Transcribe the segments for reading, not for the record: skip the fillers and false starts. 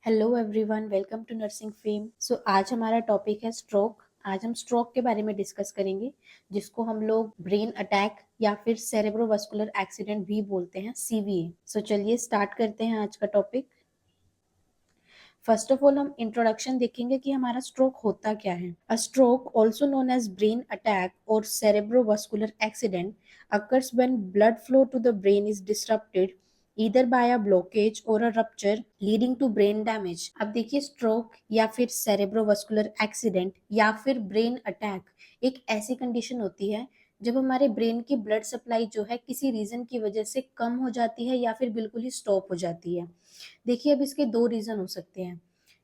Hello everyone, welcome to Nursing Fame. आज हमारा topic है स्ट्रोक। आज हम स्ट्रोक के बारे में डिस्कस करेंगे, जिसको हम लोग ब्रेन अटैक या फिर सेरेब्रोवास्कुलर एक्सीडेंट भी बोलते हैं, सीवीए। चलिए स्टार्ट करते हैं आज का टॉपिक। फर्स्ट ऑफ ऑल हम इंट्रोडक्शन देखेंगे कि हमारा स्ट्रोक होता क्या है। A stroke, also known as brain attack और cerebrovascular accident, occurs when blood flow to the brain is disrupted either by a blockage or a rupture leading to brain damage। अब देखिए, stroke या फिर cerebrovascular accident या फिर brain attack एक ऐसी condition होती है जब हमारे ब्रेन की ब्लड सप्लाई जो है किसी रीजन की वजह से कम हो जाती है या फिर बिल्कुल ही स्टॉप हो जाती है। देखिए, अब इसके दो रीजन हो सकते हैं।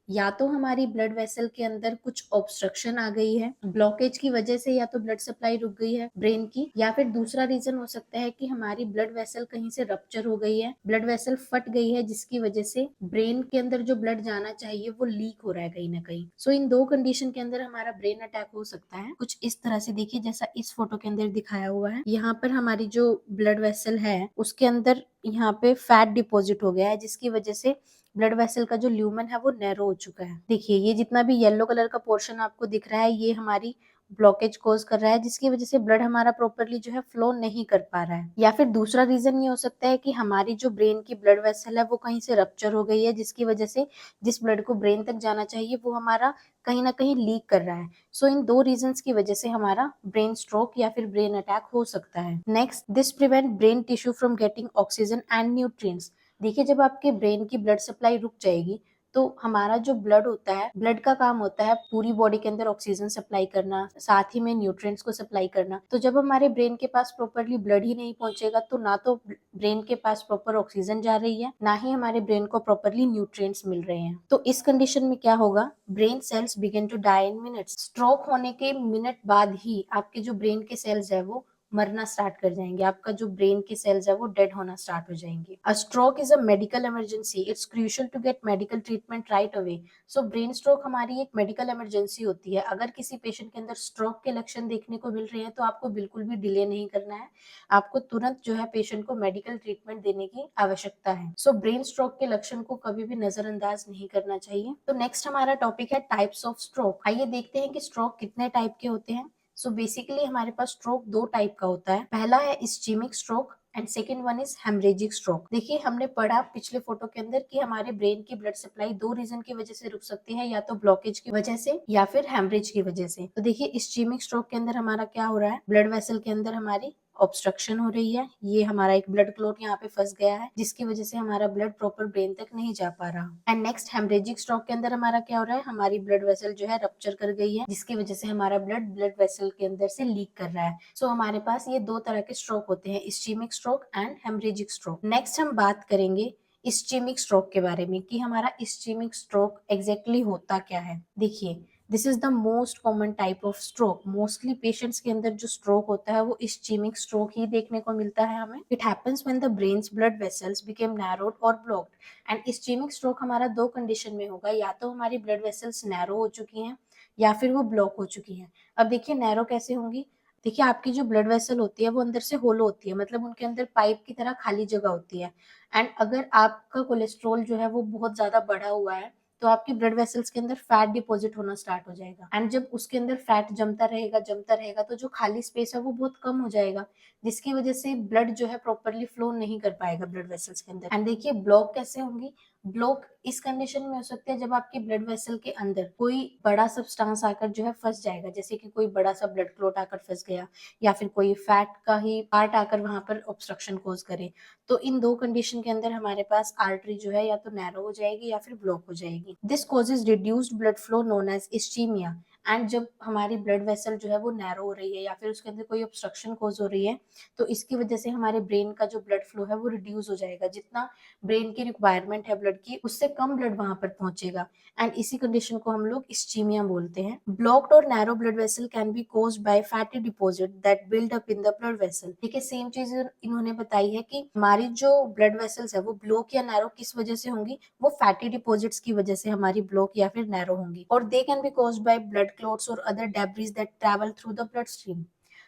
या तो हमारी ब्लड वेसल के अंदर कुछ ऑब्स्ट्रक्शन आ गई है, ब्लॉकेज की वजह से या तो ब्लड सप्लाई रुक गई है ब्रेन की, या फिर दूसरा रीजन हो सकता है कि हमारी ब्लड वेसल कहीं से रप्चर हो गई है, ब्लड वेसल फट गई है, जिसकी वजह से ब्रेन के अंदर जो ब्लड जाना चाहिए वो लीक हो रहा है कहीं ना कहीं। इन दो कंडीशन के अंदर हमारा ब्रेन अटैक हो सकता है कुछ इस तरह से। देखिए, जैसा इस फोटो के अंदर दिखाया हुआ है, यहाँ पर हमारी जो ब्लड वेसल है उसके अंदर यहाँ पे फैट डिपॉजिट हो गया है, जिसकी वजह से ब्लड वेसल का जो ल्यूमन है वो नैरो हो चुका है। देखिए, ये जितना भी येलो कलर का पोर्शन आपको दिख रहा है, ये हमारी ब्लॉकेज कोज कर रहा है, जिसकी वजह से ब्लड हमारा प्रॉपरली जो है फ्लो नहीं कर पा रहा है। या फिर दूसरा रीजन ये हो सकता है कि हमारी जो ब्रेन की ब्लड वेसल है वो कहीं से रप्चर हो गई है, जिसकी वजह से जिस ब्लड को ब्रेन तक जाना चाहिए वो हमारा कहीं ना कहीं लीक कर रहा है। इन दो रीजंस की वजह से हमारा ब्रेन स्ट्रोक या फिर ब्रेन अटैक हो सकता है। Next, this prevent brain tissue from getting oxygen and nutrients. देखिए, जब आपके ब्रेन की ब्लड सप्लाई रुक जाएगी तो हमारा जो ब्लड होता है, ब्लड का काम होता है पूरी बॉडी के अंदर ऑक्सीजन सप्लाई करना, साथ ही में न्यूट्रिएंट्स को सप्लाई करना। तो जब हमारे ब्रेन के पास प्रॉपरली ब्लड ही नहीं पहुंचेगा तो ना तो ब्रेन के पास प्रॉपर ऑक्सीजन जा रही है, ना ही हमारे ब्रेन को प्रॉपरली न्यूट्रिएंट्स मिल रहे हैं। तो इस कंडीशन में क्या होगा, brain cells begin to die in minutes. Stroke होने के मिनट बाद ही आपके जो ब्रेन के सेल्स है वो मरना स्टार्ट कर जाएंगे, आपका जो ब्रेन के सेल्स है वो डेड होना स्टार्ट हो जाएंगे। A stroke is a medical emergency, it's crucial to get medical treatment right away. Brain stroke हमारी एक मेडिकल इमरजेंसी होती है। अगर किसी पेशेंट के अंदर स्ट्रोक के लक्षण देखने को मिल रहे हैं तो आपको बिल्कुल भी डिले नहीं करना है, आपको तुरंत जो है पेशेंट को मेडिकल ट्रीटमेंट देने की आवश्यकता है। ब्रेन स्ट्रोक के लक्षण को कभी भी नजरअंदाज नहीं करना चाहिए। नेक्स्ट हमारा टॉपिक है टाइप्स ऑफ स्ट्रोक। आइए देखते हैं कि स्ट्रोक कितने टाइप के होते हैं। बेसिकली हमारे पास स्ट्रोक दो टाइप का होता है। पहला है ischaemic stroke and second one is haemorrhagic stroke. देखिए, हमने पढ़ा पिछले फोटो के अंदर कि हमारे ब्रेन की ब्लड सप्लाई दो रीजन की वजह से रुक सकती है, या तो ब्लॉकेज की वजह से या फिर हेमरेज की वजह से। तो देखिए, इस्चेमिक स्ट्रोक के अंदर हमारा क्या हो रहा है, ब्लड वेसल के अंदर हमारी ऑब्स्ट्रक्शन हो रही है, ये हमारा एक ब्लड क्लॉट यहाँ पे फंस गया है, जिसकी वजह से हमारा ब्लड प्रॉपर ब्रेन तक नहीं जा पा रहा। एंड नेक्स्ट हेमरेजिक स्ट्रोक के अंदर हमारा क्या हो रहा है, हमारी ब्लड वेसल जो है रप्चर कर गई है, जिसकी वजह से हमारा ब्लड वेसल के अंदर से लीक कर रहा है। हमारे पास ये दो तरह के स्ट्रोक होते हैं, ischaemic stroke and haemorrhagic stroke. Next हम बात करेंगे इस्चेमिक स्ट्रोक के बारे में कि हमारा इस्चेमिक स्ट्रोक एग्जैक्टली होता क्या है। देखिए, this is the most common type of stroke. Mostly patients के अंदर जो स्ट्रोक होता है वो इस्चेमिक स्ट्रोक ही देखने को मिलता है हमें। It happens when the brains blood vessels became narrowed और ब्लॉक्ड। एंड इस्चेमिक स्ट्रोक हमारा दो कंडीशन में होगा, या तो हमारी ब्लड वेसल्स नैरो हो चुकी हैं या फिर वो ब्लॉक हो चुकी हैं। अब देखिए, नैरो कैसे होंगी। देखिए, आपकी जो ब्लड वेसल होती है वो अंदर से होलो होती है, मतलब उनके अंदर पाइप की तरह खाली जगह होती है। एंड अगर आपका कोलेस्ट्रॉल जो है वो बहुत ज्यादा बढ़ा हुआ है तो आपकी ब्लड वेसल्स के अंदर फैट डिपॉजिट होना स्टार्ट हो जाएगा। एंड जब उसके अंदर फैट जमता रहेगा तो जो खाली स्पेस है वो बहुत कम हो जाएगा, जिसकी वजह से ब्लड जो है प्रॉपरली फ्लो नहीं कर पाएगा ब्लड वेसल्स के अंदर। एंड देखिए, ब्लॉक कैसे होंगी। ब्लॉक इस कंडीशन में हो सकते हैं जब आपकी ब्लड वेसल के अंदर कोई बड़ा सब्सटेंस आकर जो है फंस जाएगा, जैसे कि कोई बड़ा सा ब्लड क्लॉट आकर फंस गया, या फिर कोई फैट का ही पार्ट आकर वहां पर ऑब्स्ट्रक्शन कोज करे। तो इन दो कंडीशन के अंदर हमारे पास आर्टरी जो है या तो नैरो हो जाएगी या फिर ब्लॉक हो जाएगी। This causes reduced blood flow known as ischaemia. And जब हमारी ब्लड वेसल जो है वो नैरो हो रही है या फिर उसके अंदर कोई ऑब्स्ट्रक्शन कोज हो रही है, तो इसकी वजह से हमारे ब्रेन का जो ब्लड फ्लो है वो रिड्यूस हो जाएगा। जितना ब्रेन की रिक्वायरमेंट है ब्लड की, उससे कम ब्लड वहां पर पहुंचेगा। एंड इसी कंडीशन को हम लोग इस्चीमिया बोलते हैं। ब्लॉक्ड और narrow blood vessel can be caused by fatty deposit that build up in the blood vessel. ठीक है, सेम चीज इन्होंने बताई है कि हमारी जो ब्लड वेसल्स है वो ब्लॉक या नैरो किस वजह से होंगी, वो फैटी डिपॉजिट्स की वजह से हमारी ब्लॉक या फिर नैरो होंगी। और they can be caused by blood clots और other debris that travel through the blood stream.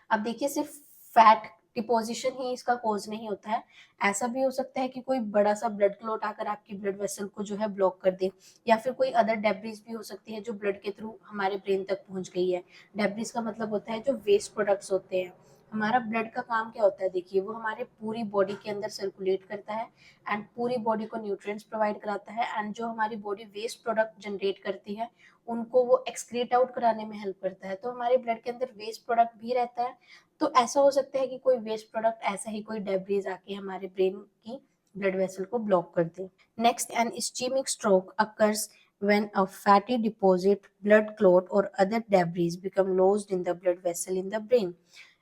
अब देखिए, सिर्फ फैट डिपोजिशन ही इसका कॉज नहीं होता है। ऐसा भी हो सकता है कि कोई बड़ा सा ब्लड क्लॉट आकर आपकी ब्लड वेसल को जो है ब्लॉक कर दे, या फिर कोई अदर डेब्रिस भी हो सकती है जो ब्लड के थ्रू हमारे ब्रेन तक पहुंच गई है। डेब्रिस का मतलब होता है जो वेस्ट प्रोडक्ट्स होते हैं। हमारा ब्लड का काम क्या होता है, देखिए वो हमारे पूरी बॉडी के अंदर सर्कुलेट करता है एंड पूरी बॉडी को न्यूट्रिएंट्स प्रोवाइड कराता है, एंड जो हमारी बॉडी वेस्ट प्रोडक्ट जनरेट करती है उनको वो एक्सक्रीट आउट कराने में हेल्प करता है। तो हमारे ब्लड के अंदर वेस्ट प्रोडक्ट भी रहता है। तो ऐसा हो सकता है कि कोई वेस्ट प्रोडक्ट, ऐसा ही कोई डेब्रीज आके हमारे ब्रेन की ब्लड वेसल को ब्लॉक कर दे। Next, an ischemic stroke occurs when a fatty deposit, blood clot or other debris become lodged in the blood vessel in the brain.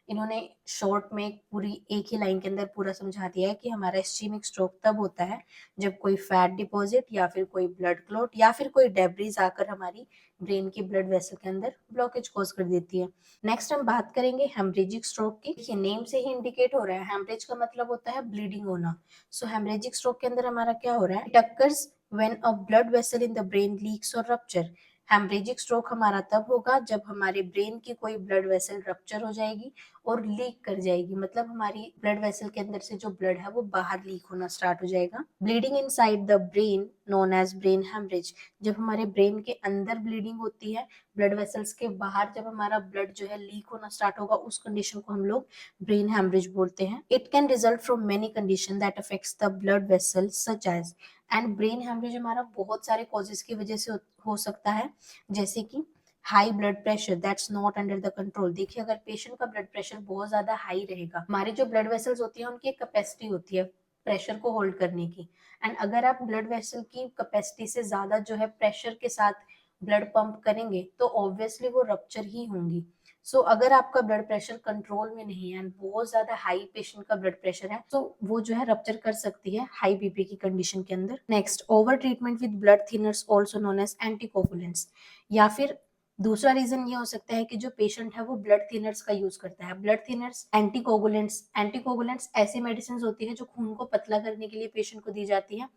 इन्होंने शॉर्ट में पूरी एक ही लाइन के अंदर पूरा समझा दिया है कि हमारा इस्चेमिक स्ट्रोक तब होता है जब कोई फैट डिपॉजिट या फिर कोई ब्लड क्लॉट या फिर कोई डेब्रीज आकर हमारी ब्रेन की ब्लड वेसल के अंदर ब्लॉकेज कॉज कर देती है। नेक्स्ट हम बात करेंगे हेमरेजिक स्ट्रोक की। देखिए नेम से ही इंडिकेट हो रहा है, हेमरेज का मतलब होता है ब्लीडिंग होना। सो हेमरेजिक स्ट्रोक के अंदर हमारा क्या हो रहा है, it occurs when a blood vessel in the brain leaks और रप्चर। हेमरेजिक स्ट्रोक हमारा तब होगा जब हमारे ब्रेन की कोई ब्लड वेसल रप्चर हो जाएगी और लीक कर जाएगी, मतलब हमारी ब्लड वेसल के अंदर से जो ब्लड है वो बाहर लीक होना स्टार्ट हो जाएगा। Bleeding inside the brain known as brain haemorrhage. जब हमारे ब्रेन के अंदर ब्लीडिंग होती है, ब्लड वेसल्स के बाहर जब हमारा ब्लड जो है लीक होना स्टार्ट होगा, उस कंडीशन को हम लोग ब्रेन हेमरेज बोलते हैं। It can result from many condition that affects the blood vessel such as. And brain haemorrhage हमारा बहुत सारे कॉजेस की वजह से हो सकता है, जैसे कि high blood pressure that's not under the control. देखिए अगर पेशेंट का ब्लड प्रेशर बहुत ज्यादा हाई रहेगा, हमारी जो ब्लड वेसल्स होती है उनकी एक कैपेसिटी होती है प्रेशर को होल्ड करने की, एंड अगर आप ब्लड वेसल की कैपेसिटी से ज्यादा जो है प्रेशर के साथ ब्लड पंप करेंगे तो ऑब्वियसली वो रप्चर ही होंगी। सो अगर आपका ब्लड प्रेशर कंट्रोल में नहीं है एंड बहुत ज्यादा हाई पेशेंट का ब्लड प्रेशर है, तो वो जो है रप्चर कर सकती है हाई बीपी की कंडीशन के अंदर। Next, over treatment with blood thinners also known as anticoagulants. या फिर दूसरा रीजन ये हो सकता है कि जो पेशेंट है वो ब्लड थिनर्स का यूज करता है। ब्लड थिनर्स, एंटीकोगुलेंट्स ऐसी मेडिसिन होती है जो खून को पतला करने के लिए पेशेंट को दी जाती है,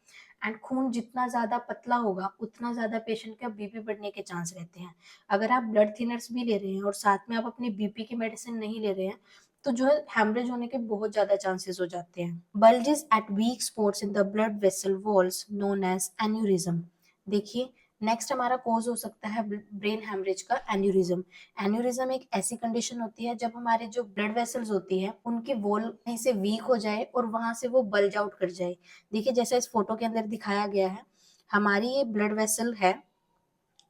एंड खून जितना ज्यादा पतला होगा उतना ज्यादा पेशेंट का बीपी बढ़ने के चांस रहते हैं। अगर आप ब्लड थिनर्स भी ले रहे हैं और साथ में आप अपनी बीपी की मेडिसिन नहीं ले रहे हैं, तो जो है हेमरेज होने के बहुत ज्यादा चांसेस हो जाते हैं। Bulges at weak spots in the blood vessel walls known as aneurysm. देखिए नेक्स्ट हमारा कॉज हो सकता है ब्रेन हेमरेज का एन्यूरिज्म। एन्यूरिज्म एक ऐसी कंडीशन होती है जब हमारे जो ब्लड वेसल्स होती है उनकी वॉल कहीं से वीक हो जाए और वहां से वो बल्ज आउट कर जाए। देखिए जैसा इस फोटो के अंदर दिखाया गया है, हमारी ये ब्लड वेसल है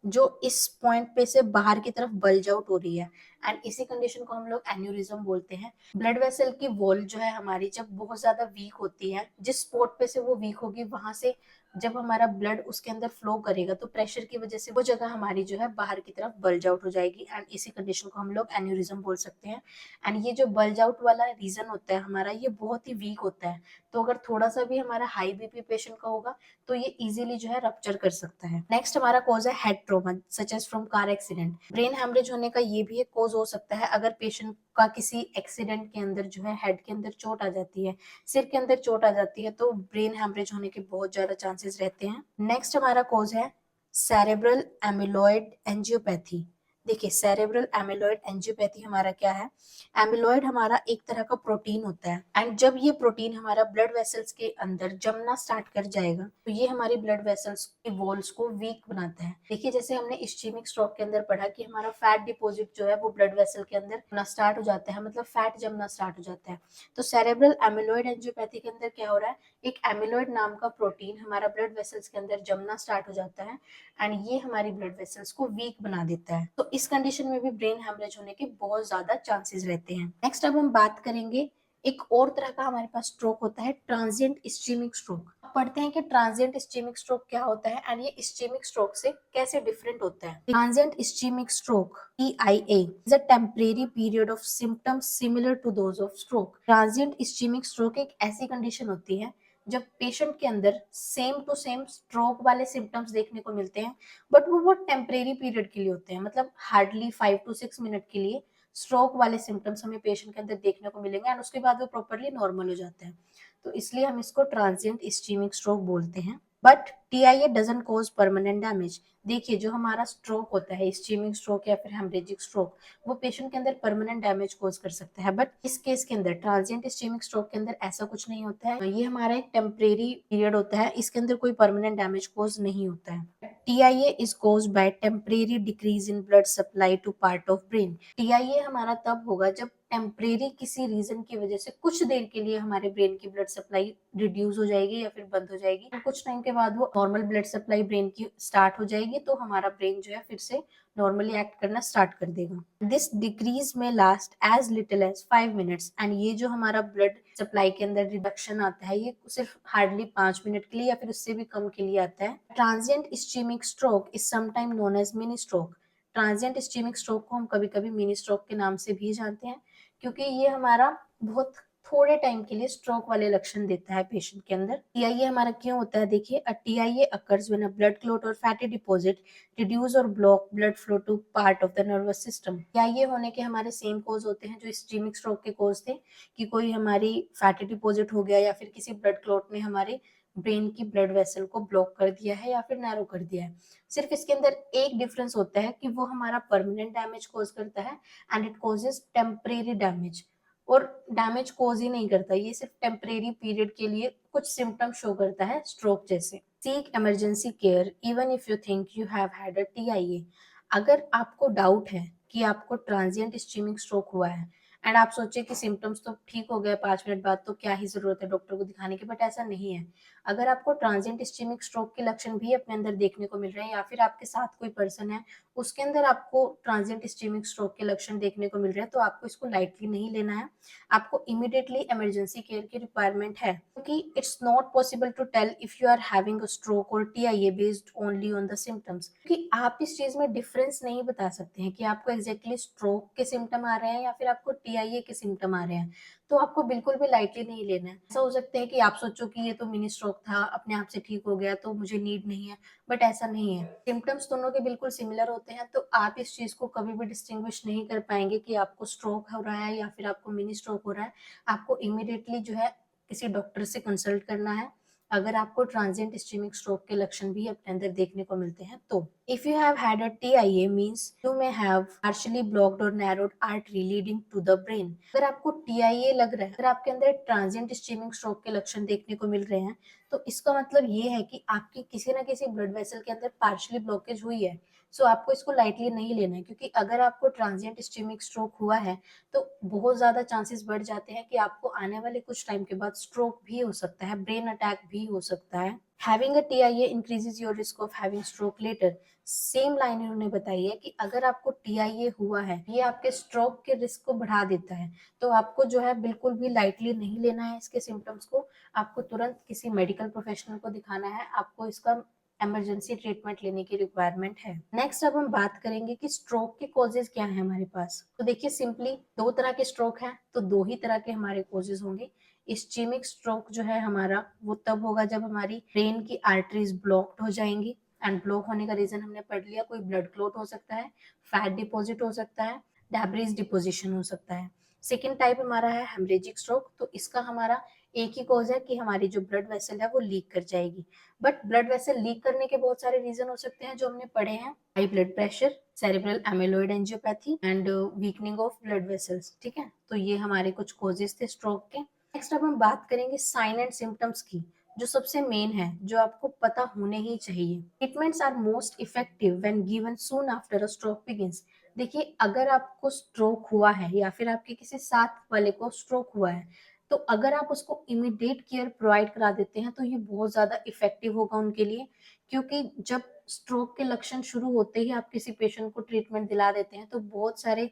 जो इस पॉइंट पे से बाहर की तरफ बल्ज आउट हो रही है, एंड इसी कंडीशन को हम लोग एन्यूरिज्म बोलते हैं। ब्लड वेसल की वॉल जो है हमारी जब बहुत ज्यादा वीक होती है, जिस स्पॉट पे से वो वीक होगी वहां से जब हमारा ब्लड उसके अंदर फ्लो करेगा तो प्रेशर की वजह से वो जगह हमारी जो है बाहर की तरफ बल्ज आउट हो जाएगी, एंड इसी कंडीशन को हम लोग एन्यूरिज्म बोल सकते हैं। एंड ये जो बल्ज आउट वाला रीजन होता है हमारा, ये बहुत ही वीक होता है। तो अगर थोड़ा सा भी हमारा हाई बीपी पेशेंट का होगा तो ये इजीली जो है रप्चर कर सकता है। नेक्स्ट हमारा कॉज है head trauma such as from car accident. Brain haemorrhage होने का ये भी एक कॉज हो सकता है अगर पेशेंट का किसी एक्सीडेंट के अंदर जो है हेड के अंदर चोट आ जाती है, सिर के अंदर चोट आ जाती है, तो ब्रेन हेमरेज होने के बहुत ज्यादा चांसेस रहते हैं। नेक्स्ट हमारा कॉज है सेरेब्रल एमिलॉइड एंजियोपैथी। देखिए सेरेब्रल एमिलॉइड एंजियोपैथी हमारा क्या है, एमिलॉइड हमारा एक तरह का प्रोटीन होता है, एंड जब ये प्रोटीन हमारा ब्लड वेसल्स के अंदर जमना स्टार्ट कर जाएगा तो ये हमारी ब्लड वेसल्स की वॉल्स को वीक बनाता है। देखिए जैसे हमने इस्चेमिक स्ट्रोक के अंदर पढ़ा कि हमारा फैट डिपॉजिट जो है वो ब्लड वेसल के अंदर होना स्टार्ट हो जाता है, मतलब फैट जमना स्टार्ट हो जाता है। तो सेरेब्रल एमिलॉइड एंजियोपैथी के अंदर क्या हो रहा है, एक एमिलॉइड नाम का प्रोटीन हमारा ब्लड वेसल्स के अंदर जमना स्टार्ट हो जाता है, एंड ये हमारी ब्लड वेसल्स को वीक बना देता है। तो इस कंडीशन में भी ब्रेन हेमरेज होने के बहुत ज्यादा चांसेस रहते हैं। नेक्स्ट अब हम बात करेंगे एक और तरह का हमारे पास स्ट्रोक होता है, ट्रांजिएंट इस्चेमिक स्ट्रोक। पढ़ते हैं कि ट्रांजिएंट इस्चेमिक स्ट्रोक क्या होता है एंड ये इस्चेमिक स्ट्रोक से कैसे डिफरेंट होता है। Transient ischaemic stroke TIA is a temporary period of symptoms similar to those of stroke। Transient ischaemic stroke एक ऐसी कंडीशन होती है जब पेशेंट के अंदर सेम टू सेम स्ट्रोक वाले सिम्टम्स देखने को मिलते हैं, बट वो बहुत टेम्परेरी पीरियड के लिए होते हैं, मतलब हार्डली 5 to 6 मिनट के लिए स्ट्रोक वाले सिम्टम्स हमें पेशेंट के अंदर देखने को मिलेंगे, एंड उसके बाद वो प्रॉपरली नॉर्मल हो जाते हैं। तो इसलिए हम इसको ट्रांजिएंट इस्चेमिक स्ट्रोक बोलते हैं। But TIA doesn't cause permanent damage. देखिए जो हमारा स्ट्रोक होता है, इस्चेमिक स्ट्रोक या फिर हेमरेजिक स्ट्रोक, वो पेशेंट के अंदर परमानेंट डैमेज कॉज कर सकता है, बट इस केस के अंदर ट्रांजिएंट इस्चेमिक स्ट्रोक के अंदर ऐसा कुछ नहीं होता है। ये हमारा एक टेम्परेरी पीरियड होता है, इसके अंदर कोई परमानेंट डैमेज कॉज नहीं होता है। TIA is caused by temporary decrease in blood supply to part of brain। TIA हमारा तब होगा जब टेम्परेरी किसी रीजन की वजह से कुछ देर के लिए हमारे ब्रेन की ब्लड सप्लाई रिड्यूस हो जाएगी या फिर बंद हो जाएगी, और कुछ टाइम के बाद वो नॉर्मल ब्लड सप्लाई ब्रेन की स्टार्ट हो जाएगी, तो हमारा ब्रेन जो है फिर से नॉर्मली एक्ट करना स्टार्ट कर देगा। This decrease may last as little as 5 minutes, and ये जो हमारा ब्लड सप्लाई के अंदर रिडक्शन आता है ये सिर्फ हार्डली 5 मिनट के लिए या फिर उससे भी कम के लिए आता है। Transient ischaemic stroke is sometime known as mini stroke. Transient ischaemic stroke को हम कभी कभी मिनी स्ट्रोक के नाम से भी जानते हैं, क्योंकि ये हमारा बहुत थोड़े टाइम के लिए स्ट्रोक वाले लक्षण देता है पेशेंट के अंदर। TIA हमारा क्यों होता है, देखिए अ TIA occurs when a blood clot or fatty deposit reduce or block blood flow to part of the nervous system। TIA होने के हमारे सेम कोज होते हैं जो इस्चेमिक स्ट्रोक के कोज थे, कि कोई हमारी फैटी डिपॉजिट हो गया या फिर किसी ब्लड क्लॉट ने हमारे ब्रेन की ब्लड वेसल को ब्लॉक कर दिया है या फिर नैरो कर दिया है। सिर्फ इसके अंदर एक डिफरेंस होता है कि वो हमारा परमानेंट डैमेज कॉज करता है and it causes temporary damage, और डैमेज कॉज ही नहीं करता, ये सिर्फ टेम्परेरी पीरियड के लिए कुछ सिम्टम शो करता है स्ट्रोक जैसे। Seek emergency care even if you think you have had a TIA। अगर आपको डाउट है कि आपको ट्रांजिएंट इस्चेमिक स्ट्रोक हुआ है एंड आप सोचे कि सिम्टम्स तो ठीक हो गए 5 मिनट बाद, तो क्या ही जरूरत है डॉक्टर को दिखाने की, बट ऐसा नहीं है। अगर आपको ट्रांजिएंट इस्चेमिक स्ट्रोक के लक्षण भी अपने अंदर देखने को मिल रहे हैं या फिर आपके साथ कोई पर्सन है उसके अंदर आपको ट्रांजिएंट इस्चेमिक स्ट्रोक के लक्षण देखने को मिल रहे हैं, तो आपको इसको लाइटली नहीं लेना है। आपको इमीडिएटली इमरजेंसी केयर की रिक्वायरमेंट है, क्योंकि it's not possible to tell if you are having a stroke और TIA based only on the symptoms, क्योंकि आप इस चीज में डिफरेंस नहीं बता सकते हैं कि आपको एग्जैक्टली स्ट्रोक के सिम्टम आ रहे हैं या फिर आपको TIA के सिम्टम आ रहे हैं, तो आपको बिल्कुल भी लाइटली नहीं लेना है। ऐसा हो सकता है कि आप सोचो कि ये तो मिनी स्ट्रोक था, अपने आप से ठीक हो गया, तो मुझे नीड नहीं है, बट ऐसा नहीं है। सिम्टम्स दोनों के बिल्कुल सिमिलर होते हैं, तो आप इस चीज को कभी भी डिस्टिंग्विश नहीं कर पाएंगे कि आपको स्ट्रोक हो रहा है या फिर आपको मिनी स्ट्रोक हो रहा है। आपको इमीडिएटली जो है किसी डॉक्टर से कंसल्ट करना है अगर आपको ट्रांजिएंट इस्चेमिक स्ट्रोक के लक्षण भी अपने अंदर देखने को मिलते हैं तो। If you have had a TIA means you may have partially blocked और narrowed artery leading to the brain. अगर आपको TIA लग रहा है, अगर आपके अंदर ट्रांजिएंट इस्चेमिक स्ट्रोक के लक्षण देखने को मिल रहे हैं, तो इसका मतलब ये है कि आपकी किसी ना किसी ब्लड वेसल के अंदर पार्शियली ब्लॉकेज हुई है। सो आपको इसको लाइटली नहीं लेना है, क्योंकि अगर आपको ट्रांजिएंट इस्चेमिक स्ट्रोक हुआ है तो बहुत ज्यादा चांसेस बढ़ जाते हैं कि आपको आने वाले कुछ टाइम के बाद स्ट्रोक भी हो सकता है, ब्रेन अटैक भी हो सकता है। Having a TIA increases your risk of having stroke later. Same line इन्होंने बताई है कि अगर आपको TIA हुआ है, ये आपके स्ट्रोक के रिस्क को बढ़ा देता है, तो आपको जो है बिल्कुल भी लाइटली नहीं लेना है इसके सिम्टम्स को। आपको तुरंत किसी मेडिकल प्रोफेशनल को दिखाना है, आपको इसका इमरजेंसी ट्रीटमेंट लेने की रिक्वायरमेंट है। नेक्स्ट अब हम बात करेंगे कि स्ट्रोक के कॉजेज क्या है हमारे पास। तो देखिए सिंपली दो तरह के स्ट्रोक हैं, तो दो ही तरह के हमारे कॉजेज होंगे। इस्चेमिक स्ट्रोक जो है हमारा वो तब होगा जब हमारी ब्रेन की आर्टरीज ब्लॉक्ड हो जाएंगी, एंड ब्लॉक होने का रीजन हमने पढ़ लिया, कोई ब्लड क्लॉट हो सकता है, फैट डिपॉजिट हो सकता है, डैब्रीज डिपोजिशन हो सकता है। सेकेंड टाइप हमारा है हेमरेजिक स्ट्रोक, तो इसका हमारा एक ही कॉज है कि हमारी जो ब्लड वेसल है वो लीक कर जाएगी। बट ब्लड वेसल लीक करने के बहुत सारे रीजन हो सकते हैं जो हमने पढ़े हैं, high blood pressure, cerebral amyloid angiopathy and weakening of blood vessels. ठीक है, तो ये हमारे कुछ कॉजेज थे स्ट्रोक के। नेक्स्ट अब हम बात करेंगे साइन एंड सिम्टम्स की, जो सबसे मेन है, जो आपको पता होने ही चाहिए। Treatments are most effective when given soon after a stroke begins. देखिए अगर आपको स्ट्रोक हुआ है या फिर आपके किसी साथ वाले को स्ट्रोक हुआ है, तो अगर आप उसको इमीडिएट केयर प्रोवाइड करा देते हैं तो ये बहुत ज्यादा इफेक्टिव होगा उनके लिए, क्योंकि जब स्ट्रोक के लक्षण शुरू होते ही आप किसी पेशेंट को ट्रीटमेंट दिला देते हैं तो बहुत सारे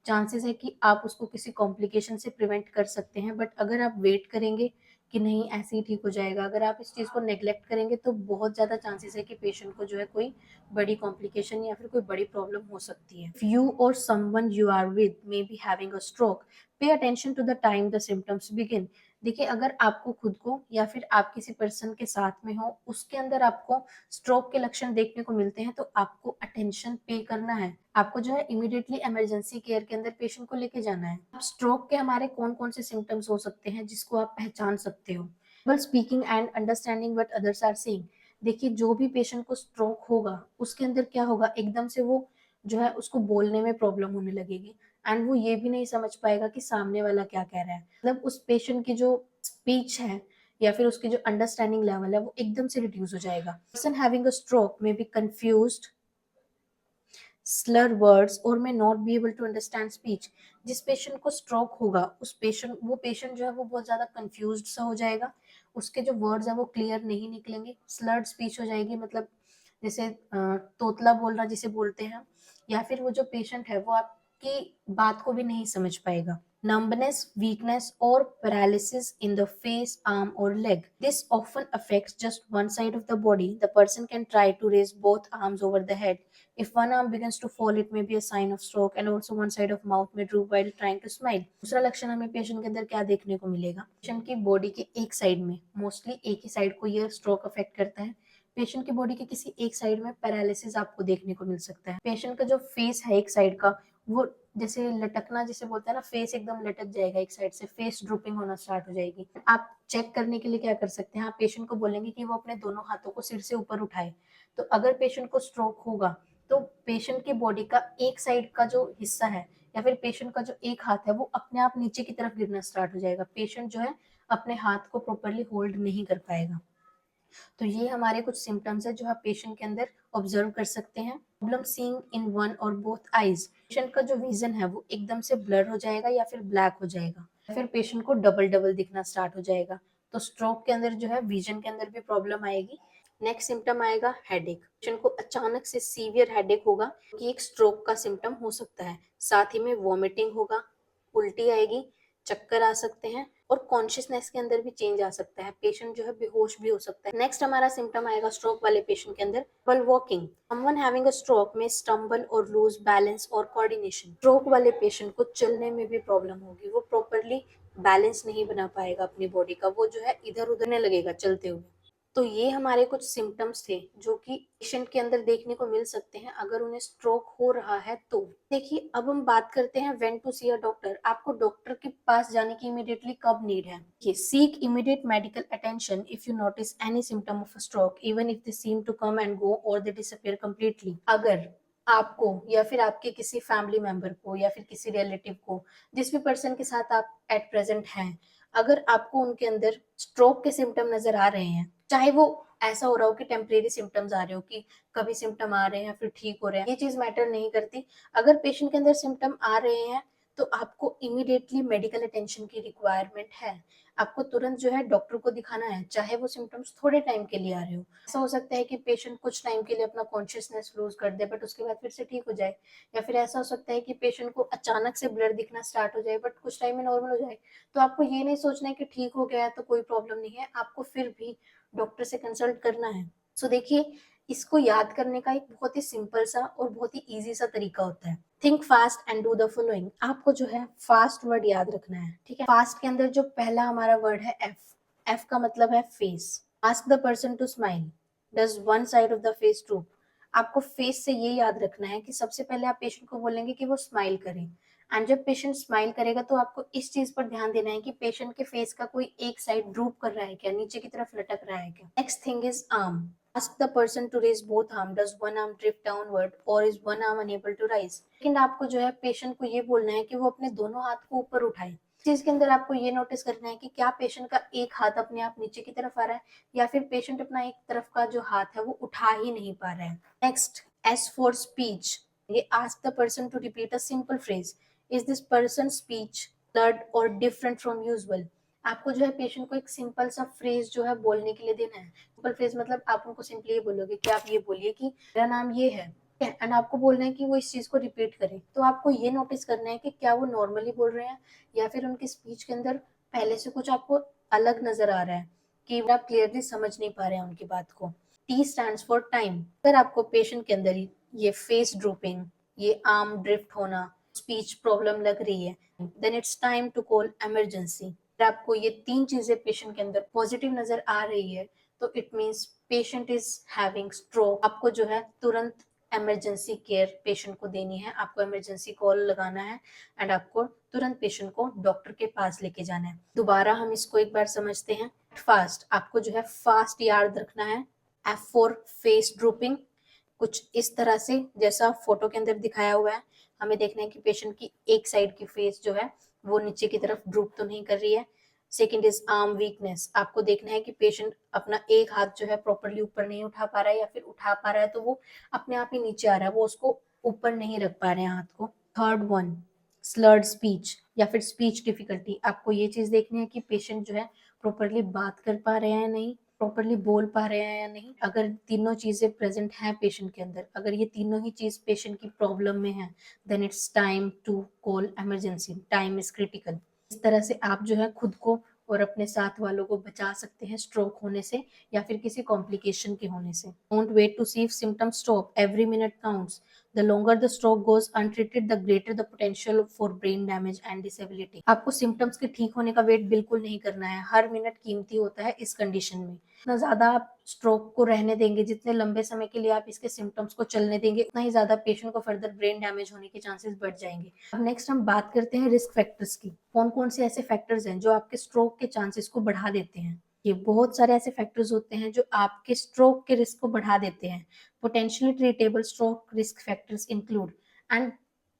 चांसेस है कि आप उसको किसी कॉम्प्लिकेशन से प्रिवेंट कर सकते हैं। बट अगर आप वेट करेंगे कि नहीं ऐसे ही ठीक हो जाएगा, अगर आप इस चीज को नेग्लेक्ट करेंगे तो बहुत ज्यादा चांसेस है कि पेशेंट को जो है कोई बड़ी कॉम्प्लिकेशन या फिर कोई बड़ी प्रॉब्लम हो सकती है। If you or someone you are with may be having a stroke, pay attention to the time the symptoms begin। देखिए अगर आपको खुद को या फिर आप किसी पर्सन के साथ में हो उसके अंदर आपको स्ट्रोक के लक्षण देखने को मिलते हैं, तो आपको अटेंशन पे करना है, आपको जो है इमीडिएटली इमरजेंसी केयर के अंदर पेशेंट को लेके जाना है। अब स्ट्रोक के हमारे कौन कौन से सिम्टम्स हो सकते हैं जिसको आप पहचान सकते हो। Speaking and understanding what others are saying. देखिए जो भी पेशेंट को स्ट्रोक होगा उसके अंदर क्या होगा, एकदम से वो जो है उसको बोलने में प्रॉब्लम होने लगेगी एंड वो ये भी नहीं समझ पाएगा कि सामने वाला क्या कह रहा है। मतलब उस पेशेंट की जो स्पीच है या फिर उसकी जो अंडरस्टैंडिंग लेवल है वो एकदम से रिड्यूस हो जाएगा। Person having a stroke may be confused, slur words or may not be able to understand speech। जिस पेशेंट को स्ट्रोक होगा उस पेशेंट वो पेशेंट जो है वो बहुत ज्यादा कंफ्यूज्ड सा हो जाएगा, उसके जो वर्ड्स है वो क्लियर नहीं निकलेंगे, स्लर्ड स्पीच हो जाएगी, मतलब जैसे तोतला बोलना जिसे बोलते हैं, या फिर वो जो पेशेंट है वो आपकी बात को भी नहीं समझ पाएगा। Numbness, weakness, or paralysis in the face, arm, or leg. This often affects just one side of the body. The person can try to raise both arms over the head. If one arm begins to fall, it may be a sign of stroke, and also one side of mouth may droop while trying to smile. दूसरा लक्षण हमें patient के अंदर क्या देखने को मिलेगा, patient की बॉडी के एक साइड में, मोस्टली एक ही साइड को यह स्ट्रोक अफेक्ट करता है, पेशेंट की बॉडी के किसी एक साइड में पैरालिसिस आपको देखने को मिल सकता है। पेशेंट का जो फेस है एक साइड का वो जैसे लटकना जिसे बोलते हैं ना, फेस एकदम लटक जाएगा एक साइड से, फेस ड्रूपिंग होना स्टार्ट हो जाएगी। आप चेक करने के लिए क्या कर सकते हैं, आप पेशेंट को बोलेंगे कि वो अपने दोनों हाथों को सिर से ऊपर उठाए। तो अगर पेशेंट को स्ट्रोक होगा तो पेशेंट की बॉडी का एक साइड का जो हिस्सा है या फिर पेशेंट का जो एक हाथ है वो अपने आप नीचे की तरफ गिरना स्टार्ट हो जाएगा, पेशेंट जो है अपने हाथ को प्रॉपरली होल्ड नहीं कर पाएगा। तो ये हमारे कुछ सिम्टम्स है जो आप पेशेंट के अंदर ऑब्जर्व कर सकते हैं। प्रॉब्लम सीइंग इन वन और बोथ आईज, पेशेंट का जो विजन है वो एकदम से ब्लर हो जाएगा या फिर ब्लैक हो जाएगा, फिर पेशेंट को डबल डबल दिखना स्टार्ट हो जाएगा। तो स्ट्रोक के अंदर जो है विजन के अंदर भी प्रॉब्लम आएगी। नेक्स्ट सिम्टम आएगा हेडेक, पेशेंट को अचानक से सीवियर हेडेक होगा कि एक स्ट्रोक का सिम्टम हो सकता है, साथ ही में वॉमिटिंग होगा, उल्टी आएगी, चक्कर आ सकते हैं और कॉन्शियसनेस के अंदर भी चेंज आ सकता है, पेशेंट जो है बेहोश भी हो सकता है। नेक्स्ट हमारा सिम्टम आएगा स्ट्रोक वाले पेशेंट के अंदर while walking, someone having a stroke में स्टम्बल और लूज बैलेंस और कोऑर्डिनेशन। स्ट्रोक वाले पेशेंट को चलने में भी प्रॉब्लम होगी, वो प्रॉपरली बैलेंस नहीं बना पाएगा अपनी बॉडी का, वो जो है इधर उधर लगेगा चलते हुए। तो ये हमारे कुछ सिम्टम्स थे जो कि पेशेंट के अंदर देखने को मिल सकते हैं अगर उन्हें स्ट्रोक हो रहा है तो। देखिए अब हम बात करते हैं when to see a doctor, आपको डॉक्टर के पास जाने की इमीडिएटली कब नीड है। Seek immediate medical attention if you notice any symptom of a stroke even if they seem to come and go और दे डिसअपीयर कंप्लीटली। अगर आपको या फिर आपके किसी फैमिली मेंबर को या फिर किसी रिलेटिव को, जिस भी पर्सन के साथ आप एट प्रेजेंट हैं, अगर आपको उनके अंदर स्ट्रोक के सिम्टम नजर आ रहे हैं, चाहे वो ऐसा हो रहा हो कि टेम्परेरी सिम्टम्स आ रहे हो कि कभी सिम्टम आ रहे हैं फिर ठीक हो रहे हैं, ये चीज मैटर नहीं करती। अगर पेशेंट के अंदर सिम्टम आ रहे हैं तो आपको इमीडिएटली मेडिकल अटेंशन की रिक्वायरमेंट है, आपको तुरंत जो है डॉक्टर को दिखाना है, चाहे वो सिम्टम्स थोड़े टाइम के लिए आ रहे हो। ऐसा हो सकता है कि पेशेंट कुछ टाइम के लिए अपना कॉन्शियसनेस लूज कर दे बट उसके बाद फिर से ठीक हो जाए, या फिर ऐसा हो सकता है कि पेशेंट को अचानक से ब्लर दिखना स्टार्ट हो जाए बट कुछ टाइम में नॉर्मल हो जाए। तो आपको ये नहीं सोचना है कि ठीक हो गया है तो कोई प्रॉब्लम नहीं है, आपको फिर भी डॉक्टर से कंसल्ट करना है। सो देखिए इसको याद करने का एक बहुत ही सिंपल सा और बहुत ही इजी सा तरीका होता है, think fast and do the following. आपको जो है फास्ट वर्ड याद रखना है, ठीक है। फास्ट के अंदर जो पहला हमारा वर्ड है एफ, एफ का मतलब है face. Ask the person to smile, does one side of the face droop. आपको फेस से ये याद रखना है कि सबसे पहले आप पेशेंट को बोलेंगे कि वो स्माइल करे, एंड जब पेशेंट स्माइल करेगा तो आपको इस चीज पर ध्यान देना है कि पेशेंट के फेस का कोई एक साइड ड्रूप कर रहा है क्या, नीचे की तरफ लटक रहा है क्या। Next thing is arm, ask the person to raise both arm, does one arm drift downward or is one arm unable to rise। लेकिन आपको जो है पेशेंट को ये बोलना है कि वो अपने दोनों हाथ को ऊपर उठाए। चीज के अंदर आपको ये नोटिस करना है कि क्या पेशेंट का एक हाथ अपने आप नीचे की तरफ आ रहा है या फिर पेशेंट अपना एक तरफ का जो हाथ है वो उठा ही नहीं पा रहा है। नेक्स्ट, एस फॉर स्पीच, ये ask the person to repeat a simple phrase, is this person speech blurred or different from usual। आपको जो है पेशेंट को एक सिंपल सा फ्रेज जो है बोलने के लिए देना है। सिंपल फ्रेज मतलब आप उनको सिंपली ये बोलोगे कि आप ये बोलिए कि मेरा नाम ये है, एंड आपको बोलना है कि वो इस चीज को रिपीट करें। तो आपको ये नोटिस करना है कि क्या वो नॉर्मली बोल रहे हैं या फिर उनकी स्पीच के अंदर पहले से कुछ आपको अलग नजर आ रहा है कि आप क्लियरली समझ नहीं पा रहे हैं उनकी बात को। टी स्टैंड्स फॉर टाइम, अगर आपको पेशेंट के अंदर ये फेस ड्रूपिंग, ये आर्म ड्रिफ्ट होना, स्पीच प्रॉब्लम लग रही है, then it's time to call emergency. अगर आपको ये तीन चीजें पेशेंट के अंदर पॉजिटिव नजर आ रही है तो it means patient is having stroke. आपको जो है तुरंत इमरजेंसी केयर पेशेंट को देनी है, आपको इमरजेंसी कॉल लगाना है एंड आपको तुरंत पेशेंट को डॉक्टर के पास लेके जाना है। दोबारा हम इसको एक बार समझते हैं। फास्ट, आपको जो है फास्ट याद रखना है, F for face drooping, कुछ इस तरह से जैसा फोटो के अंदर दिखाया हुआ है। हमें देखना है कि पेशेंट की एक साइड की फेस जो है वो नीचे की तरफ ड्रूप तो नहीं कर रही है। सेकेंड इज आर्म वीकनेस, आपको देखना है कि पेशेंट अपना एक हाथ जो है प्रॉपरली ऊपर नहीं उठा पा रहा है, या फिर उठा पा रहा है तो वो अपने आप ही नीचे आ रहा है, वो उसको ऊपर नहीं रख पा रहे हैं हाथ को। थर्ड वन, स्लर्ड स्पीच या फिर स्पीच डिफिकल्टी, आपको ये चीज देखनी है कि पेशेंट जो है प्रॉपरली बात कर पा रहे हैं या नहीं, प्रॉपरली बोल पा रहे हैं या नहीं। अगर तीनों चीजें प्रेजेंट हैं पेशेंट के अंदर, अगर ये तीनों ही चीज पेशेंट की प्रॉब्लम में है, then it's time to call emergency, time is critical. इस तरह से आप जो है खुद को और अपने साथ वालों को बचा सकते हैं स्ट्रोक होने से या फिर किसी कॉम्प्लिकेशन के होने से। Don't wait to see if symptoms stop, every minute counts. The longer the stroke goes untreated, the greater the potential for brain damage and disability. आपको सिम्टम्स के ठीक होने का वेट बिल्कुल नहीं करना है, हर मिनट कीमती होता है इस कंडीशन में। जितना ज्यादा आप स्ट्रोक को रहने देंगे, जितने लंबे समय के लिए आप इसके सिम्टम्स को चलने देंगे, उतना ही ज्यादा पेशेंट को फर्दर ब्रेन डैमेज होने के चांसेस बढ़ जाएंगे। अब नेक्स्ट हम बात करते हैं रिस्क फैक्टर्स की। कौन कौन से ऐसे फैक्टर्स हैं जो आपके स्ट्रोक के चांसेस को बढ़ा देते हैं? ये बहुत सारे ऐसे फैक्टर्स होते हैं जो आपके स्ट्रोक के रिस्क को बढ़ा देते हैं। Potentially treatable stroke risk factors include, and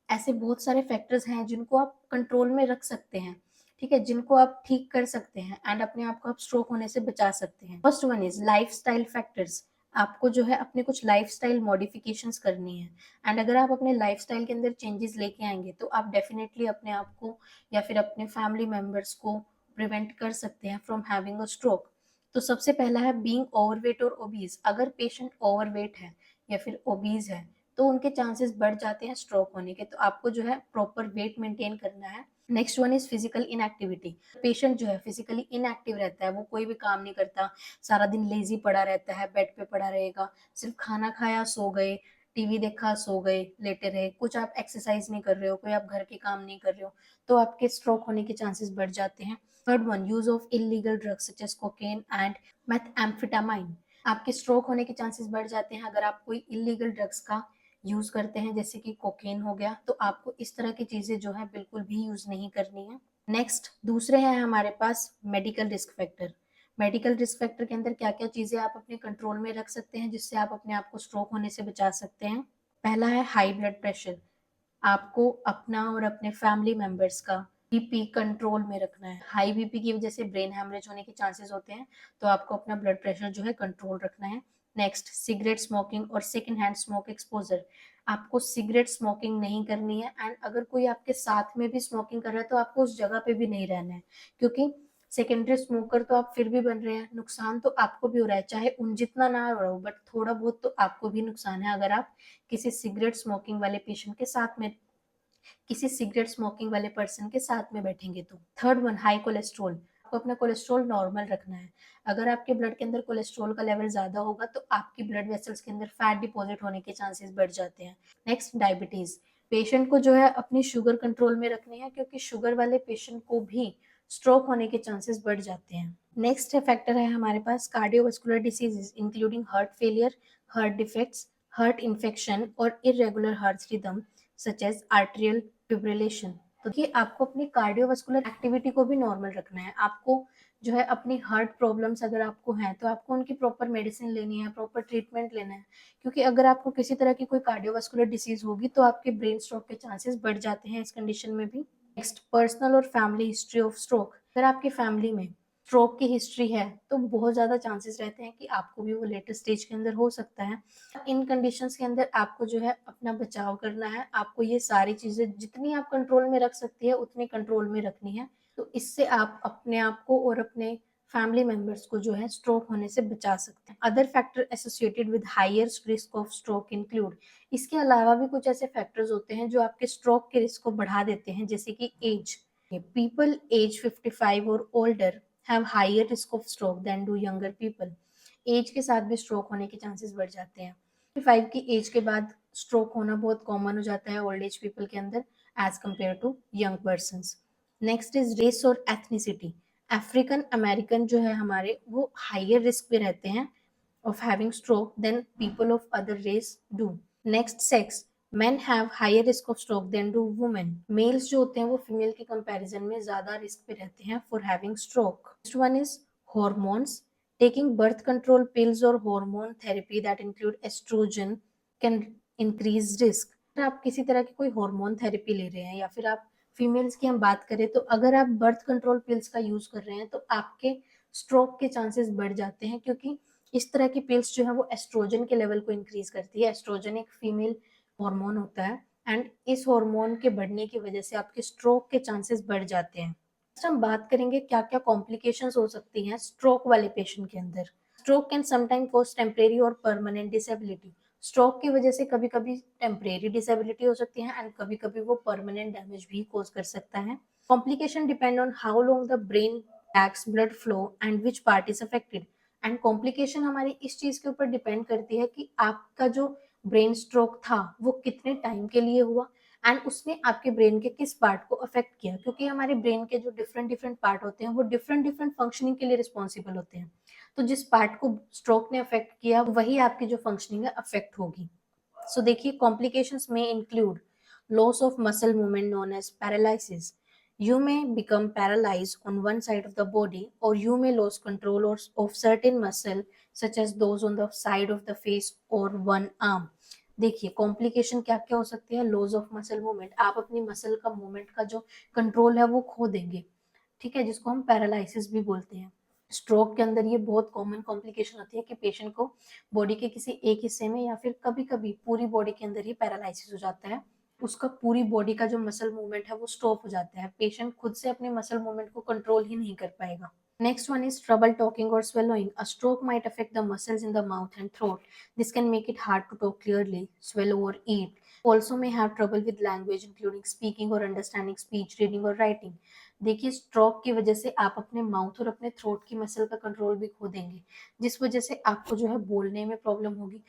ऐसे बहुत सारे फैक्टर्स हैं जिनको आप कंट्रोल में रख सकते हैं, ठीक है, जिनको आप ठीक कर सकते हैं एंड अपने आप को आप स्ट्रोक होने से बचा सकते हैं। First one is lifestyle factors. आपको जो है अपने कुछ लाइफस्टाइल मॉडिफिकेशंस करनी है, एंड अगर आप अपने लाइफस्टाइल के अंदर चेंजेस लेके आएंगे तो आप डेफिनेटली अपने आप को या फिर अपने फैमिली मेंबर्स को प्रिवेंट कर सकते हैं फ्रॉम हैविंग अ स्ट्रोक। तो सबसे पहला है बीइंग ओवरवेट और ओबीज। अगर पेशेंट ओवरवेट है या फिर ओबीज है तो उनके चांसेस बढ़ जाते हैं स्ट्रोक होने के, तो आपको जो है प्रॉपर वेट मेंटेन करना है। Next one is physical inactivity. Patient जो है फिजिकली इनएक्टिव रहता है, वो कोई भी काम नहीं करता, सारा दिन लेजी पड़ा रहता है, बेड पे पड़ा रहेगा, सिर्फ खाना खाया सो गए, टीवी देखा सो गए, लेटे रहे, कुछ आप एक्सरसाइज नहीं कर रहे हो, कोई आप घर के काम नहीं कर रहे हो, तो आपके स्ट्रोक होने के चांसेस बढ़ जाते हैं। Third one, use of illegal drugs such as cocaine and methamphetamine. आपके स्ट्रोक होने के चांसेस बढ़ जाते हैं अगर आप कोई इलीगल ड्रग्स का यूज करते हैं, जैसे कि कोकेन हो गया, तो आपको इस तरह की चीजें जो है बिल्कुल भी यूज नहीं करनी है। नेक्स्ट दूसरे हैं हमारे पास medical risk factor. Medical risk factor के अंदर क्या क्या चीजें आप अपने कंट्रोल में रख सकते हैं जिससे आप अपने आप को स्ट्रोक होने से बचा सकते हैं। पहला है हाई ब्लड प्रेशर। आपको अपना और अपने फैमिली मेंबर्स का बीपी कंट्रोल में रखना है। हाई बीपी की वजह से ब्रेन हैमरेज होने के चांसेस होते हैं, तो आपको अपना ब्लड प्रेशर जो है कंट्रोल रखना है। नेक्स्ट, सिगरेट स्मोकिंग और सेकेंड हैंड स्मोक एक्सपोजर। आपको सिगरेट स्मोकिंग नहीं करनी है, एंड अगर कोई आपके साथ में भी स्मोकिंग कर रहा है तो आपको उस जगह पे भी नहीं रहना है, क्योंकि सेकेंडरी स्मोकर तो आप फिर भी बन रहे हैं, नुकसान तो आपको भी हो रहा है, चाहे उन जितना ना हो रहा हो बट थोड़ा बहुत तो आपको भी नुकसान है अगर आप किसी सिगरेट स्मोकिंग वाले पेशेंट के साथ में, किसी सिगरेट स्मोकिंग वाले पर्सन के साथ में बैठेंगे तो। Third one, high cholesterol. आपको अपना कोलेस्ट्रॉल नॉर्मल रखना है। अगर आपके ब्लड के अंदर कोलेस्ट्रॉल का लेवल ज्यादा होगा तो आपकी ब्लड वेसल्स के अंदर फैट डिपॉजिट होने के चांसेस बढ़ जाते हैं। Next, diabetes. पेशेंट को जो है अपनी शुगर कंट्रोल में रखनी है, क्योंकि शुगर वाले पेशेंट को भी स्ट्रोक होने के चांसेस बढ़ जाते हैं। नेक्स्ट फैक्टर है हमारे पास cardiovascular diseases including heart failure, heart defects, heart infection और irregular heart rhythm such as arterial fibrillation. तो ये आपको अपनी कार्डियोवास्कुलर एक्टिविटी को भी नॉर्मल रखना है। आपको जो है अपनी हार्ट प्रॉब्लम्स अगर आपको हैं तो आपको उनकी प्रॉपर मेडिसिन लेनी है, प्रॉपर ट्रीटमेंट लेना है, क्योंकि अगर आपको किसी तरह की कोई कार्डियोवास्कुलर डिसीज होगी तो आपके ब्रेन स्ट्रोक के चांसेस बढ़ जाते हैं इस कंडीशन में भी। नेक्स्ट, पर्सनल और फैमिली हिस्ट्री ऑफ स्ट्रोक। अगर आपकी फैमिली में स्ट्रोक की हिस्ट्री है तो बहुत ज्यादा चांसेस रहते हैं कि आपको भी वो लेटेस्ट स्टेज के अंदर हो सकता है। इन कंडीशंस के अंदर आपको जो है अपना बचाव करना है, आपको ये सारी चीजें जितनी आप कंट्रोल में रख सकती है उतनी कंट्रोल में रखनी है, तो इससे आप अपने आप को और अपने फैमिली मेंबर्स को जो है स्ट्रोक होने से बचा सकते हैं। Other factor associated with higher risk of stroke include, इसके अलावा भी कुछ ऐसे फैक्टर्स होते हैं जो आपके स्ट्रोक के रिस्क को बढ़ा देते हैं, जैसे कि एज। पीपल एज 55 और older have higher risk of stroke than do younger people. Age के साथ भी स्ट्रोक होने के चांसेस बढ़ जाते हैं। 55 की एज के बाद स्ट्रोक होना बहुत कॉमन हो जाता है ओल्ड एज पीपल के अंदर age compare to young person. Next is race और एथनिसिटी। अफ्रीकन अमेरिकन जो है हमारे, वो हायर रिस्क पे रहते हैं of having stroke than people of other race do. Next, sex. Men have higher risk of stroke than do women. Males जो होते हैं वो फीमेल के कंपैरिजन में ज्यादा रिस्क पे रहते हैं for having stroke. Next one is hormones. Taking birth control pills or hormone therapy that include estrogen can increase risk. अगर आप किसी तरह की कोई हार्मोन थेरेपी ले रहे हैं या फिर आप फीमेल्स की हम बात करें तो अगर आप बर्थ कंट्रोल पिल्स का यूज कर रहे हैं तो आपके स्ट्रोक के चांसेस बढ़ जाते हैं, क्योंकि इस तरह की पिल्स जो है वो एस्ट्रोजन के लेवल को इंक्रीज करती है। एस्ट्रोजन एक फीमेल हार्मोन होता है एंड इस हार्मोन के बढ़ने की वजह से आपके स्ट्रोक के चांसेस बढ़ जाते हैं। हम बात करेंगे क्या क्या कॉम्प्लिकेशंस हो सकती हैं स्ट्रोक वाले पेशेंट के अंदर। Stroke can sometime cause temporary और परमानेंट डिसेबिलिटी। स्ट्रोक की वजह से कभी कभी टेम्परेरी डिसेबिलिटी हो सकती है एंड कभी कभी वो परमानेंट डैमेज भी कॉज कर सकता है। Complication depend on how long the brain lakhs blood flow and which part is affected. And complication हमारी इस चीज के ऊपर डिपेंड करती है कि आपका जो ब्रेन स्ट्रोक था वो कितने टाइम के लिए हुआ एंड उसने आपके ब्रेन के किस पार्ट को अफेक्ट किया, क्योंकि हमारे ब्रेन के जो डिफरेंट डिफरेंट पार्ट होते हैं वो डिफरेंट डिफरेंट फंक्शनिंग के लिए रिस्पॉन्सिबल होते हैं। तो जिस पार्ट को स्ट्रोक ने अफेक्ट किया वही आपकी जो फंक्शनिंग है अफेक्ट होगी। सो देखिए, कॉम्प्लिकेशंस में include loss of muscle movement known as paralysis. You may become paralyzed on one side of the body, or you may lose control of certain muscle, such as those on the side of the face or one arm. देखिए, complication क्या क्या हो सकती है। Loss of muscle movement, आप अपनी muscle का movement का जो कंट्रोल है वो खो देंगे, ठीक है, जिसको हम पैरालिसिस भी बोलते हैं। स्ट्रोक के अंदर ये बहुत कॉमन कॉम्प्लिकेशन होती है कि पेशेंट को बॉडी के किसी एक हिस्से में या फिर कभी कभी पूरी बॉडी के अंदर ही पैरालिसिस हो जाता है। उसका पूरी बॉडी का जो मसल मूवमेंट है वो स्टॉप हो जाता है। पेशेंट खुद से अपने मसल मूवमेंट को कंट्रोल ही नहीं कर पाएगा। Next one is trouble talking or swallowing. A stroke might affect the muscles in the mouth and throat. This can make it hard to talk clearly, swallow or eat. Also may have trouble with language, including speaking or understanding speech, reading or writing. देखिए, stroke की वजह से आप अपने mouth और अपने throat की muscle का कंट्रोल भी खो देंगे, जिस वजह से आपको जो है बोलने में प्रॉब्लम होगी।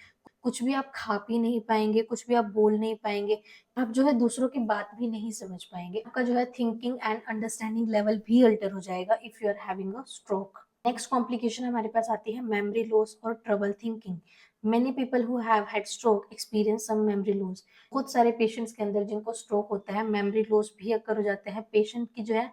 कुछ भी आप खा पी नहीं पाएंगे, कुछ भी आप बोल नहीं पाएंगे, आप जो है दूसरों की बात भी नहीं समझ पाएंगे। आपका जो है थिंकिंग एंड अंडरस्टैंडिंग लेवल भी अल्टर हो जाएगा if you are having a stroke. Next complication हमारे पास आती है मेमोरी लॉस और trouble thinking. Many people who have had stroke experience some memory loss. बहुत सारे पेशेंट्स के अंदर जिनको स्ट्रोक होता है मेमोरी लॉस भी अक्कर हो जाता है। पेशेंट की जो है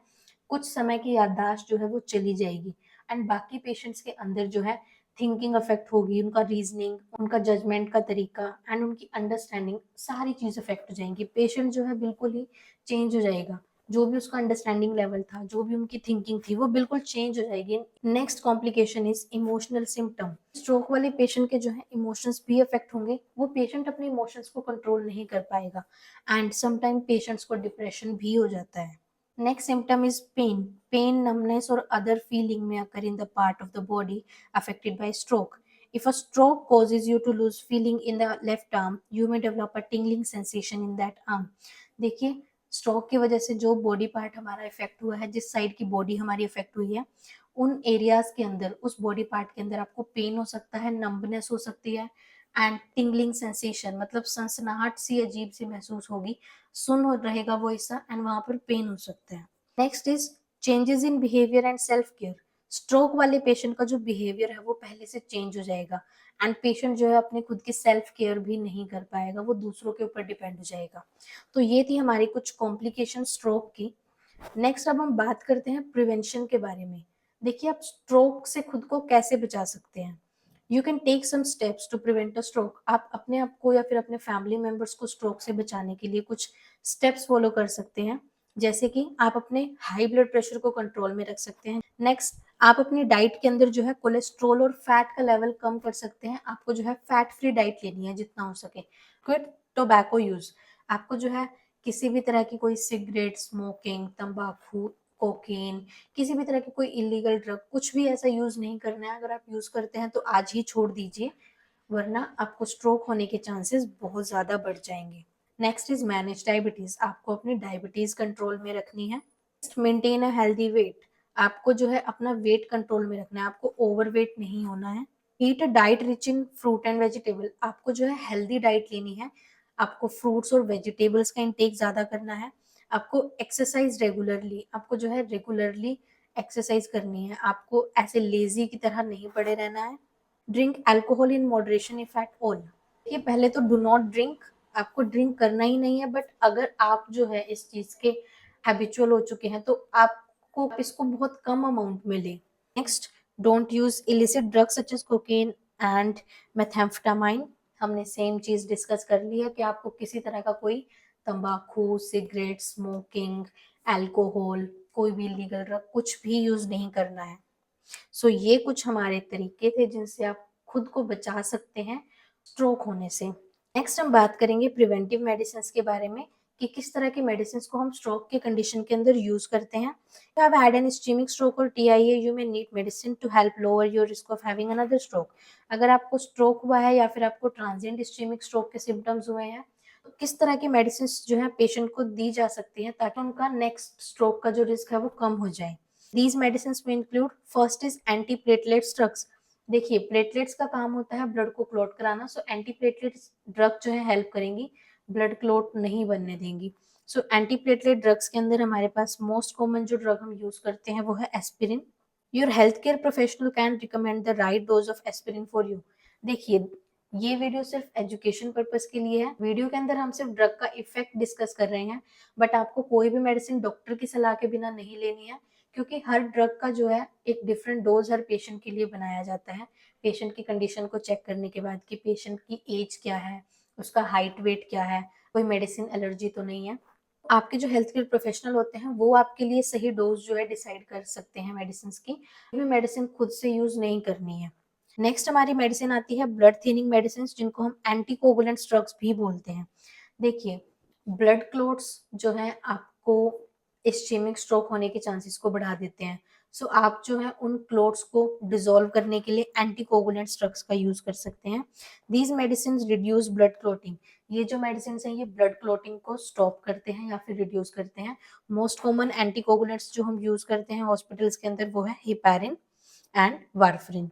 कुछ समय की याददाश्त जो है वो चली जाएगी एंड बाकी पेशेंट्स के अंदर जो है थिंकिंग अफेक्ट होगी, उनका रीजनिंग, उनका जजमेंट का तरीका एंड उनकी अंडरस्टैंडिंग सारी चीज अफेक्ट हो जाएंगी। पेशेंट जो है बिल्कुल ही चेंज हो जाएगा, जो भी उसका अंडरस्टैंडिंग लेवल था, जो भी उनकी थिंकिंग थी वो बिल्कुल चेंज हो जाएगी। Next complication is emotional symptom. Stroke वाले पेशेंट के जो है इमोशंस भी अफेक्ट होंगे। वो पेशेंट अपने इमोशंस को कंट्रोल नहीं कर पाएगा एंड समटाइम पेशेंट्स को डिप्रेशन भी हो जाता है। Next symptom is pain. Pain, numbness, or other feeling may occur in the part of the body affected by stroke. If a stroke causes you to lose feeling in the left arm, you may develop a tingling sensation in that arm. देखिए, stroke की वजह से जो body part हमारा effect हुआ है, जिस side की बॉडी हमारी इफेक्ट हुई है, उन एरियाज के अंदर, उस बॉडी पार्ट के अंदर आपको पेन हो सकता है, नंबनेस हो सकती है एंड टिंगलिंग सेंसेशन, मतलब सनसनाहट सी अजीब सी महसूस होगी। सुन हो रहेगा वो हिस्सा एंड वहां पर पेन हो सकता है। Next is changes in behaviour and self care. Stroke वाले पेशेंट का जो बिहेवियर है वो पहले से चेंज हो जाएगा एंड पेशेंट जो है अपने खुद की सेल्फ केयर भी नहीं कर पाएगा, वो दूसरों के ऊपर डिपेंड हो जाएगा। तो ये थी हमारी कुछ कॉम्प्लिकेशन स्ट्रोक की। नेक्स्ट अब हम बात करते हैं प्रिवेंशन के बारे में। देखिए, आप स्ट्रोक से खुद को कैसे बचा सकते हैं। You can take some steps to prevent a stroke. आप अपने आप को या फिर अपने फैमिली मेंबर्स को स्ट्रोक से बचाने के लिए कुछ स्टेप्स फॉलो कर सकते हैं, जैसे कि आप अपने हाई ब्लड प्रेशर को कंट्रोल में रख सकते हैं। नेक्स्ट, आप अपनी डाइट के अंदर जो है कोलेस्ट्रॉल और फैट का लेवल कम कर सकते हैं। आपको जो है फैट फ्री डाइट लेनी है जितना हो सके। Quit tobacco use. आपको जो है किसी भी तरह की कोई सिगरेट, स्मोकिंग, तंबाकू, कोकेन, किसी भी तरह की कोई इलीगल ड्रग, कुछ भी ऐसा यूज नहीं करना है। अगर आप यूज करते हैं तो आज ही छोड़ दीजिए, वरना आपको स्ट्रोक होने के चांसेस बहुत ज्यादा बढ़ जाएंगे। Next is manage diabetes. आपको अपनी डायबिटीज कंट्रोल में रखनी है। Maintain a healthy weight. आपको जो है अपना वेट कंट्रोल में रखना है, आपको ओवर वेट नहीं होना है। Eat a diet rich in fruit and vegetable. आपको जो है हेल्दी डाइट लेनी है, आपको फ्रूट्स और वेजिटेबल्स का इंटेक ज्यादा करना है। आपको एक्सरसाइज रेगुलरली, आपको जो है रेगुलरली एक्सरसाइज करनी है, आपको ऐसे लेजी की तरह नहीं पड़े रहना है। Drink alcohol in moderation if at all. ये पहले तो डू नॉट ड्रिंक, आपको ड्रिंक करना ही नहीं है, बट अगर आप जो है इस चीज के हैबिचुअल हो चुके हैं तो आपको इसको बहुत कम अमाउंट में लें। Next, don't use illicit drugs such as cocaine and methamphetamine. हमने सेम चीज डिस्कस कर ली है कि आपको किसी तरह का कोई तंबाकू, सिगरेट, स्मोकिंग, अल्कोहल, कोई भी इलीगल ड्रग कुछ भी यूज नहीं करना है। सो ये कुछ हमारे तरीके थे जिनसे आप खुद को बचा सकते हैं स्ट्रोक होने से। नेक्स्ट हम बात करेंगे प्रिवेंटिव मेडिसिन के बारे में कि किस तरह के मेडिसिन को हम स्ट्रोक के कंडीशन के अंदर यूज करते हैं। You have had an ischemic stroke or TIA, you may need medicine to help lower your risk of having another stroke. अगर आपको स्ट्रोक हुआ है या फिर आपको ट्रांजिएंट इस्चेमिक स्ट्रोक के सिम्टम्स हुए हैं तो किस तरह की मेडिसिन जो है पेशेंट को दी जा सकती है ताकि उनका नेक्स्ट स्ट्रोक का जो रिस्क है वो कम हो जाए। These medicines may include first is anti-platelet drugs। देखिए प्लेटलेट्स का काम होता है ब्लड को क्लॉट कराना, सो एंटीप्लेटलेट्स ड्रग जो है हेल्प करेंगी, ब्लड क्लॉट नहीं बनने देंगी। सो एंटीप्लेटलेट ड्रग्स के अंदर हमारे पास मोस्ट कॉमन जो ड्रग हम यूज करते हैं वो है aspirin. Your health care professional can recommend the right dose of aspirin for you. देखिए ये वीडियो सिर्फ एजुकेशन पर्पस के लिए है, वीडियो के अंदर हम सिर्फ ड्रग का इफेक्ट डिस्कस कर रहे हैं, बट आपको कोई भी मेडिसिन डॉक्टर की सलाह के बिना नहीं लेनी है, क्योंकि हर ड्रग का जो है एक डिफरेंट डोज हर पेशेंट के लिए बनाया जाता है। पेशेंट की कंडीशन को चेक करने के बाद कि पेशेंट की एज क्या है, उसका हाइट वेट क्या है, कोई मेडिसिन एलर्जी तो नहीं है। आपके जो हेल्थ केयर प्रोफेशनल होते हैं वो आपके लिए सही डोज जो है डिसाइड कर सकते हैं मेडिसिन की, मेडिसिन खुद से यूज नहीं करनी है। नेक्स्ट हमारी मेडिसिन आती है ब्लड थिनिंग मेडिसिन, जिनको हम एंटीकोगुलेंट ड्रग्स भी बोलते हैं। देखिए ब्लड क्लोट्स जो है आपको इस्चेमिक स्ट्रोक होने के चांसेस को बढ़ा देते हैं। सो आप जो है उन क्लोट्स को डिसॉल्व करने के लिए एंटीकोगुलेंट ड्रग्स का यूज कर सकते हैं। These medicine reduce blood clotting. ये जो मेडिसिन है ये ब्लड क्लोटिंग को स्टॉप करते हैं या फिर रिड्यूस करते हैं। मोस्ट कॉमन एंटीकोगुलेंट्स जो हम यूज करते हैं हॉस्पिटल्स के अंदर वो है हिपैरिन एंड वारफरिन।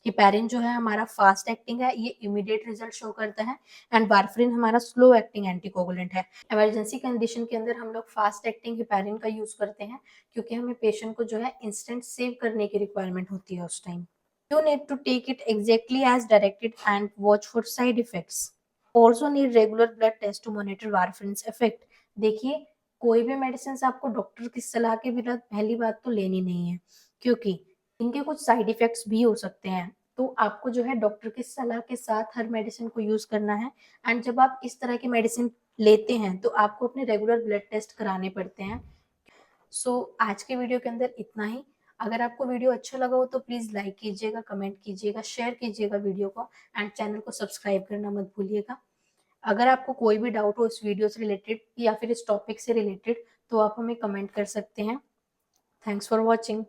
हिपैरिन जो है हमारा फास्ट एक्टिंग है, ये इमीडिएट रिजल्ट शो करता है, एंड वारफरिन हमारा स्लो एक्टिंग एंटीकोगुलेंट है। इमरजेंसी कंडीशन के अंदर हम लोग फास्ट एक्टिंग हिपैरिन का यूज करते हैं क्योंकि हमें पेशेंट को जो है इंस्टेंट सेव करने की रिक्वायरमेंट होती है उस time. You need to take it exactly as directed and watch for side effects. Also need regular blood test to monitor warfarin's effect. देखिए कोई भी मेडिसिन आपको डॉक्टर की सलाह के बिना पहली बात तो लेनी नहीं है, क्योंकि इनके कुछ साइड इफेक्ट्स भी हो सकते हैं। तो आपको जो है डॉक्टर की सलाह के साथ हर मेडिसिन को यूज करना है, एंड जब आप इस तरह की मेडिसिन लेते हैं तो आपको अपने रेगुलर ब्लड टेस्ट कराने पड़ते हैं। आज के वीडियो के अंदर इतना ही। अगर आपको वीडियो अच्छा लगा हो तो प्लीज लाइक कीजिएगा, कमेंट कीजिएगा, शेयर कीजिएगा वीडियो को, एंड चैनल को सब्सक्राइब करना मत भूलिएगा। अगर आपको कोई भी डाउट हो इस वीडियो से रिलेटेड या फिर इस टॉपिक से रिलेटेड तो आप हमें कमेंट कर सकते हैं। Thanks for watching.